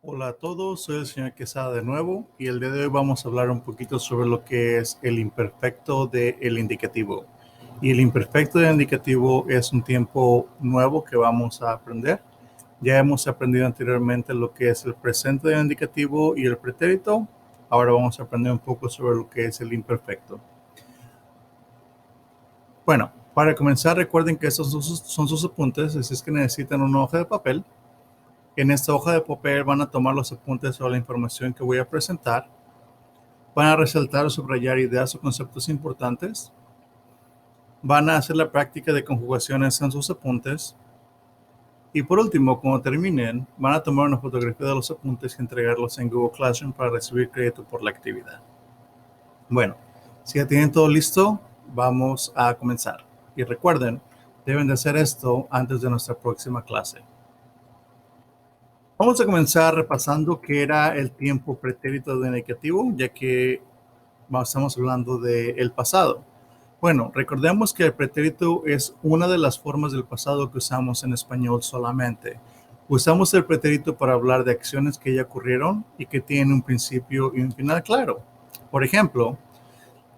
Hola a todos, soy el señor Quesada de nuevo y el día de hoy vamos a hablar un poquito sobre lo que es el imperfecto del indicativo. Y el imperfecto del indicativo es un tiempo nuevo que vamos a aprender. Ya hemos aprendido anteriormente lo que es el presente del indicativo y el pretérito. Ahora vamos a aprender un poco sobre lo que es el imperfecto. Bueno, para comenzar recuerden que estos son sus apuntes, así es que necesitan una hoja de papel. En esta hoja de papel van a tomar los apuntes sobre la información que voy a presentar. Van a resaltar o subrayar ideas o conceptos importantes. Van a hacer la práctica de conjugaciones en sus apuntes. Y por último, cuando terminen, van a tomar una fotografía de los apuntes y entregarlos en Google Classroom para recibir crédito por la actividad. Bueno, si ya tienen todo listo, vamos a comenzar. Y recuerden, deben de hacer esto antes de nuestra próxima clase. Vamos a comenzar repasando qué era el tiempo pretérito de indicativo, ya que estamos hablando del pasado. Bueno, recordemos que el pretérito es una de las formas del pasado que usamos en español solamente. Usamos el pretérito para hablar de acciones que ya ocurrieron y que tienen un principio y un final claro. Por ejemplo,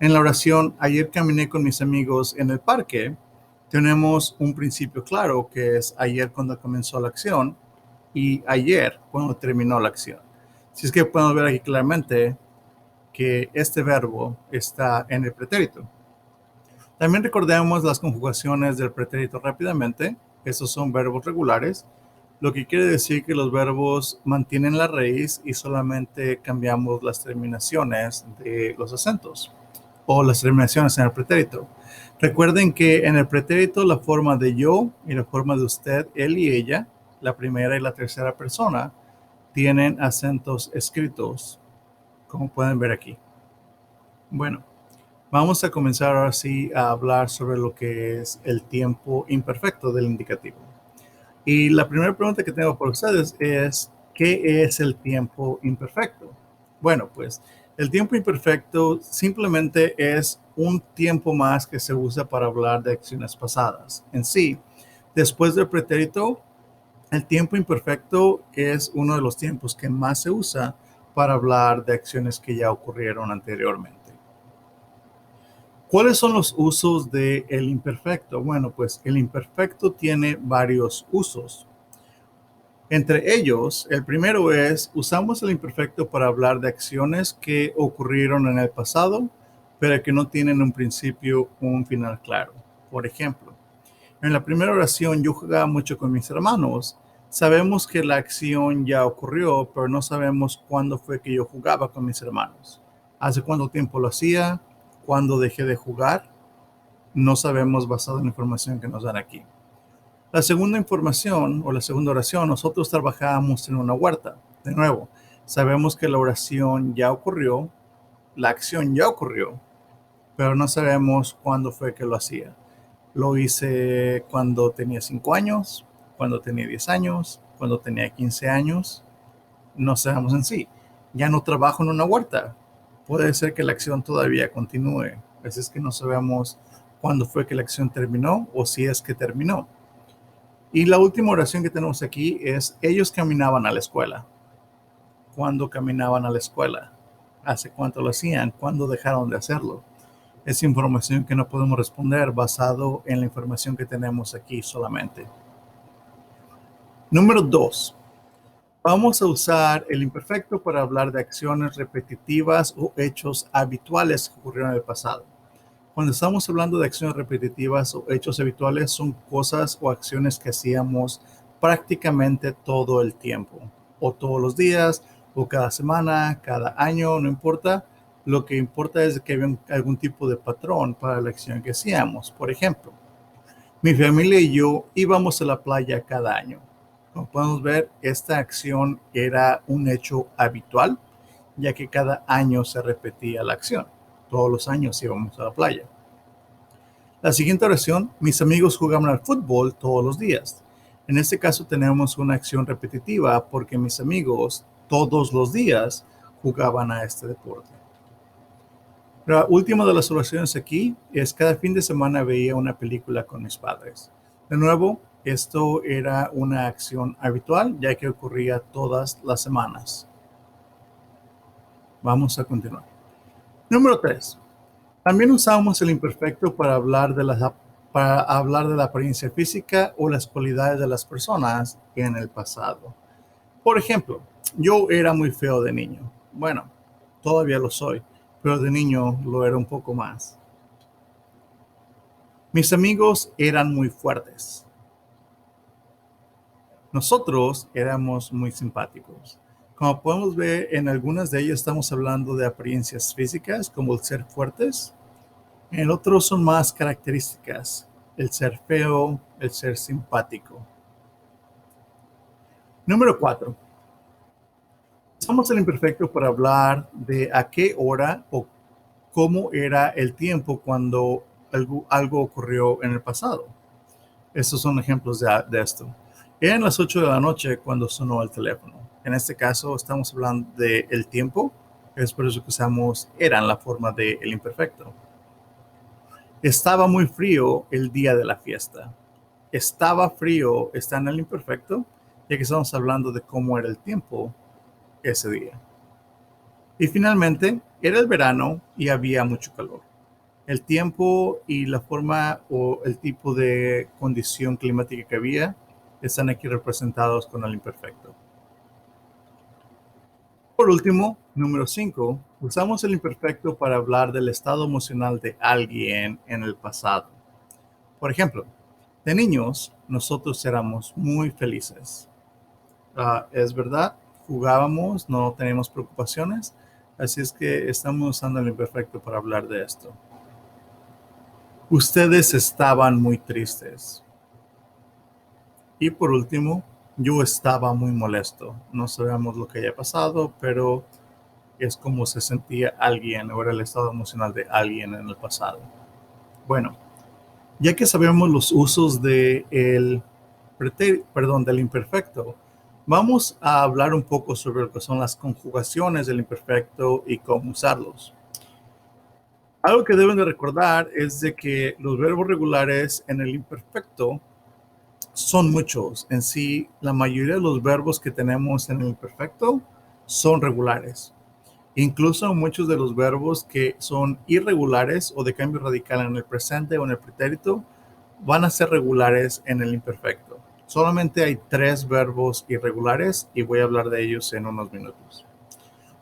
en la oración ayer caminé con mis amigos en el parque, tenemos un principio claro que es ayer cuando comenzó la acción y ayer cuando terminó la acción. Si es que podemos ver aquí claramente que este verbo está en el pretérito. También recordemos las conjugaciones del pretérito rápidamente. Estos son verbos regulares, lo que quiere decir que los verbos mantienen la raíz y solamente cambiamos las terminaciones de los acentos o las terminaciones en el pretérito. Recuerden que en el pretérito la forma de yo y la forma de usted, él y ella, la primera y la tercera persona, tienen acentos escritos, como pueden ver aquí. Bueno, vamos a comenzar ahora sí a hablar sobre lo que es el tiempo imperfecto del indicativo. Y la primera pregunta que tengo para ustedes es, ¿qué es el tiempo imperfecto? Bueno, pues el tiempo imperfecto simplemente es un tiempo más que se usa para hablar de acciones pasadas. En sí, después del pretérito, el tiempo imperfecto es uno de los tiempos que más se usa para hablar de acciones que ya ocurrieron anteriormente. ¿Cuáles son los usos del imperfecto? Bueno, pues el imperfecto tiene varios usos. Entre ellos, el primero es, usamos el imperfecto para hablar de acciones que ocurrieron en el pasado, pero que no tienen un principio o un final claro. Por ejemplo, en la primera oración yo jugaba mucho con mis hermanos. Sabemos que la acción ya ocurrió, pero no sabemos cuándo fue que yo jugaba con mis hermanos. ¿Hace cuánto tiempo lo hacía? ¿Cuándo dejé de jugar? No sabemos basado en la información que nos dan aquí. La segunda información o la segunda oración, nosotros trabajábamos en una huerta. De nuevo, sabemos que la oración ya ocurrió, la acción ya ocurrió, pero no sabemos cuándo fue que lo hacía. Lo hice cuando tenía 5 años, cuando tenía 10 años, cuando tenía 15 años. No sabemos en sí. Ya no trabajo en una huerta. Puede ser que la acción todavía continúe. A veces que no sabemos cuándo fue que la acción terminó o si es que terminó. Y la última oración que tenemos aquí es, ellos caminaban a la escuela. ¿Cuándo caminaban a la escuela? ¿Hace cuánto lo hacían? ¿Cuándo dejaron de hacerlo? Es información que no podemos responder basado en la información que tenemos aquí solamente. Número 2. Vamos a usar el imperfecto para hablar de acciones repetitivas o hechos habituales que ocurrieron en el pasado. Cuando estamos hablando de acciones repetitivas o hechos habituales, son cosas o acciones que hacíamos prácticamente todo el tiempo, o todos los días, o cada semana, cada año, no importa. Lo que importa es que había algún tipo de patrón para la acción que hacíamos. Por ejemplo, mi familia y yo íbamos a la playa cada año. Como podemos ver, esta acción era un hecho habitual, ya que cada año se repetía la acción. Todos los años íbamos a la playa. La siguiente oración, mis amigos jugaban al fútbol todos los días. En este caso tenemos una acción repetitiva porque mis amigos todos los días jugaban a este deporte. La última de las oraciones aquí es cada fin de semana veía una película con mis padres. De nuevo, Esto era una acción habitual, ya que ocurría todas las semanas. Vamos a continuar. Número 3. También usamos el imperfecto para hablar de la apariencia física o las cualidades de las personas en el pasado. Por ejemplo, yo era muy feo de niño. Bueno, todavía lo soy, pero de niño lo era un poco más. Mis amigos eran muy fuertes. Nosotros éramos muy simpáticos. Como podemos ver, en algunas de ellas estamos hablando de apariencias físicas, como el ser fuertes. En el otro son más características, el ser feo, el ser simpático. Número 4. Usamos el imperfecto para hablar de a qué hora o cómo era el tiempo cuando algo ocurrió en el pasado. Estos son ejemplos de esto. Eran las 8 de la noche cuando sonó el teléfono. En este caso estamos hablando del tiempo. Es por eso que usamos era en la forma del imperfecto. Estaba muy frío el día de la fiesta. Estaba frío está en el imperfecto, ya que estamos hablando de cómo era el tiempo ese día. Y finalmente, era el verano y había mucho calor. El tiempo y la forma o el tipo de condición climática que había están aquí representados con el imperfecto. Por último, número 5, usamos el imperfecto para hablar del estado emocional de alguien en el pasado. Por ejemplo, de niños, nosotros éramos muy felices. Es verdad, jugábamos, no teníamos preocupaciones, así es que estamos usando el imperfecto para hablar de esto. Ustedes estaban muy tristes. Y por último, yo estaba muy molesto. No sabemos lo que haya pasado, pero es como se sentía alguien o era el estado emocional de alguien en el pasado. Bueno, ya que sabemos los usos del imperfecto, vamos a hablar un poco sobre lo que son las conjugaciones del imperfecto y cómo usarlos. Algo que deben de recordar es de que los verbos regulares en el imperfecto son muchos. En sí, la mayoría de los verbos que tenemos en el imperfecto son regulares. Incluso muchos de los verbos que son irregulares o de cambio radical en el presente o en el pretérito van a ser regulares en el imperfecto. Solamente hay 3 verbos irregulares y voy a hablar de ellos en unos minutos.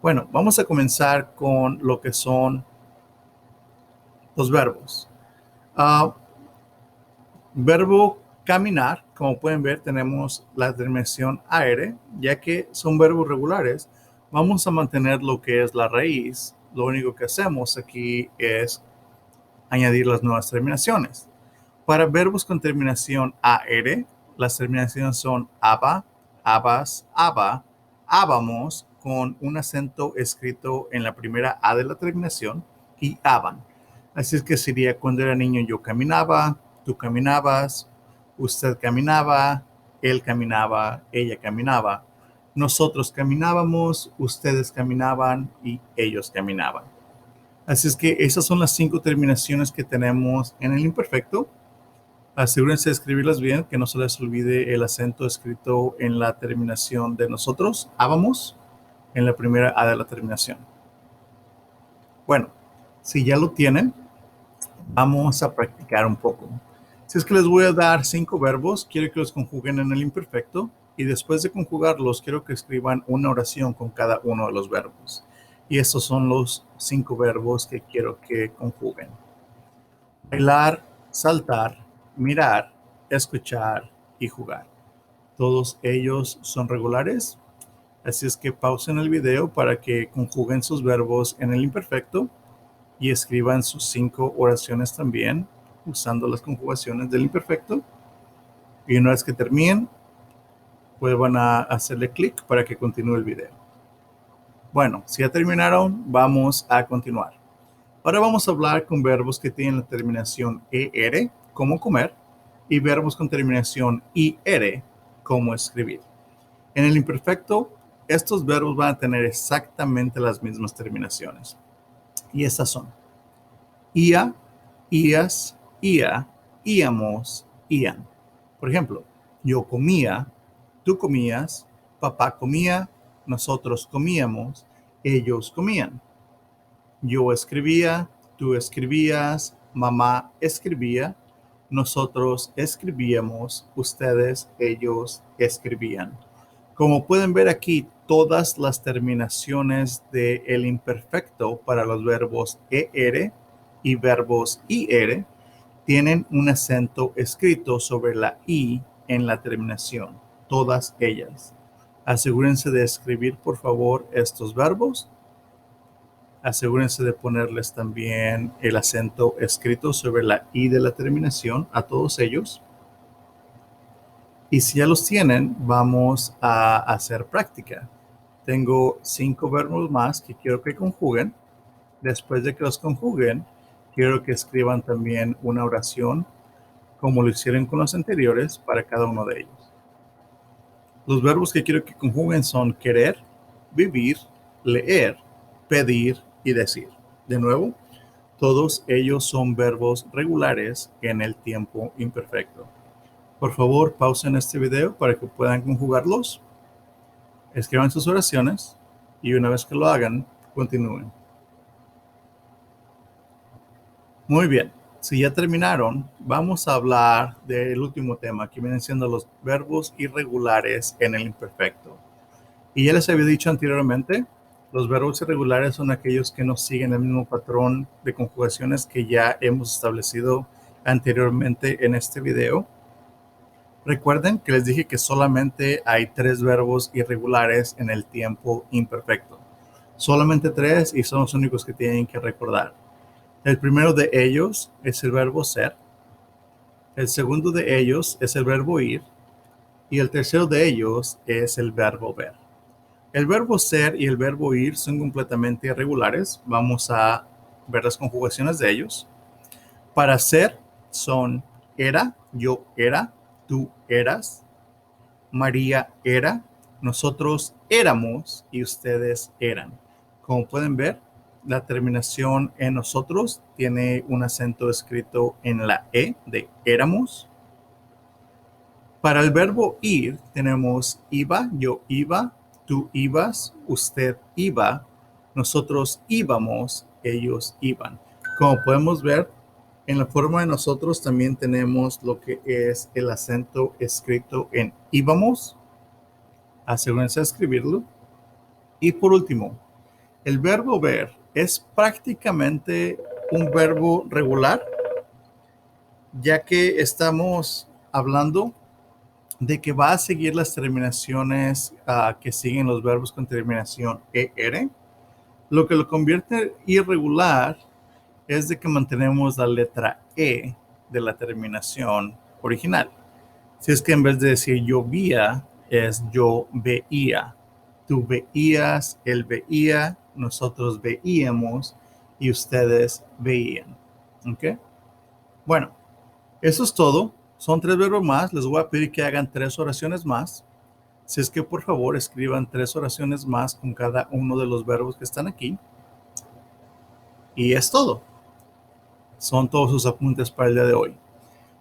Bueno, vamos a comenzar con lo que son los verbos. Verbo caminar, como pueden ver, tenemos la terminación AR, ya que son verbos regulares. Vamos a mantener lo que es la raíz. Lo único que hacemos aquí es añadir las nuevas terminaciones. Para verbos con terminación AR, las terminaciones son aba, abas, aba, ábamos, con un acento escrito en la primera A de la terminación, y aban. Así es que sería: cuando era niño yo caminaba, tú caminabas, usted caminaba, él caminaba, ella caminaba, nosotros caminábamos, ustedes caminaban y ellos caminaban. Así es que esas son las 5 terminaciones que tenemos en el imperfecto. Asegúrense de escribirlas bien, que no se les olvide el acento escrito en la terminación de nosotros, ábamos, en la primera A de la terminación. Bueno, si ya lo tienen, vamos a practicar un poco. Si es que les voy a dar 5 verbos, quiero que los conjuguen en el imperfecto y después de conjugarlos, quiero que escriban una oración con cada uno de los verbos. Y estos son los 5 verbos que quiero que conjuguen: bailar, saltar, mirar, escuchar y jugar. Todos ellos son regulares, así es que pausen el video para que conjuguen sus verbos en el imperfecto y escriban sus 5 oraciones también usando las conjugaciones del imperfecto. Y una vez que terminen, vuelvan a hacerle clic para que continúe el video. Bueno, si ya terminaron, vamos a continuar. Ahora vamos a hablar con verbos que tienen la terminación ER, como comer, y verbos con terminación IR, como escribir. En el imperfecto, estos verbos van a tener exactamente las mismas terminaciones. Y estas son: ia, ias, ia, íamos, ian. Por ejemplo, Yo comía, tú comías, papá comía, nosotros comíamos, ellos comían. Yo escribía, tú escribías, mamá escribía, nosotros escribíamos, ustedes, ellos escribían. Como pueden ver aquí, todas las terminaciones del imperfecto para los verbos er y verbos ir tienen un acento escrito sobre la i en la terminación, todas ellas. Asegúrense de escribir, por favor, estos verbos. Asegúrense de ponerles también el acento escrito sobre la i de la terminación a todos ellos. Y si ya los tienen, vamos a hacer práctica. Tengo 5 verbos más que quiero que conjuguen. Después de que los conjuguen, quiero que escriban también una oración como lo hicieron con los anteriores para cada uno de ellos. Los verbos que quiero que conjuguen son querer, vivir, leer, pedir y decir. De nuevo, todos ellos son verbos regulares en el tiempo imperfecto. Por favor, pausen este video para que puedan conjugarlos. Escriban sus oraciones y una vez que lo hagan, continúen. Muy bien, si ya terminaron, vamos a hablar del último tema, que vienen siendo los verbos irregulares en el imperfecto. Y ya les había dicho anteriormente, los verbos irregulares son aquellos que no siguen el mismo patrón de conjugaciones que ya hemos establecido anteriormente en este video. Recuerden que les dije que solamente hay 3 verbos irregulares en el tiempo imperfecto. Solamente 3 y son los únicos que tienen que recordar. El primero de ellos es el verbo ser. El segundo de ellos es el verbo ir. Y el tercero de ellos es el verbo ver. El verbo ser y el verbo ir son completamente irregulares. Vamos a ver las conjugaciones de ellos. Para ser son era, yo era, tú eras, María era, nosotros éramos y ustedes eran. Como pueden ver, la terminación en nosotros tiene un acento escrito en la E de éramos. Para el verbo ir tenemos iba, yo iba, tú ibas, usted iba, nosotros íbamos, ellos iban. Como podemos ver, en la forma de nosotros también tenemos lo que es el acento escrito en íbamos. Asegúrense de escribirlo. Y por último, el verbo ver es prácticamente un verbo regular, ya que estamos hablando de que va a seguir las terminaciones que siguen los verbos con terminación er. Lo que lo convierte irregular es de que mantenemos la letra E de la terminación original. Si es que en vez de decir yo veía, es yo veía. Tú veías, él veía, nosotros veíamos y ustedes veían. ¿Ok? Bueno, eso es todo. Son 3 verbos más. Les voy a pedir que hagan 3 oraciones más. Si es que por favor escriban 3 oraciones más con cada uno de los verbos que están aquí. Y es todo. Son todos sus apuntes para el día de hoy.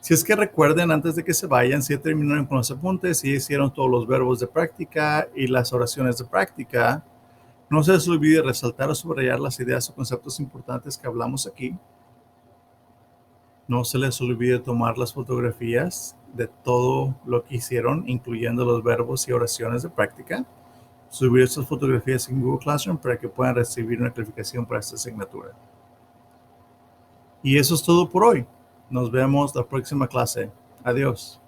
Si es que recuerden, antes de que se vayan, si terminaron con los apuntes, si hicieron todos los verbos de práctica y las oraciones de práctica, no se les olvide resaltar o subrayar las ideas o conceptos importantes que hablamos aquí. No se les olvide tomar las fotografías de todo lo que hicieron, incluyendo los verbos y oraciones de práctica. Subir estas fotografías en Google Classroom para que puedan recibir una calificación para esta asignatura. Y eso es todo por hoy. Nos vemos la próxima clase. Adiós.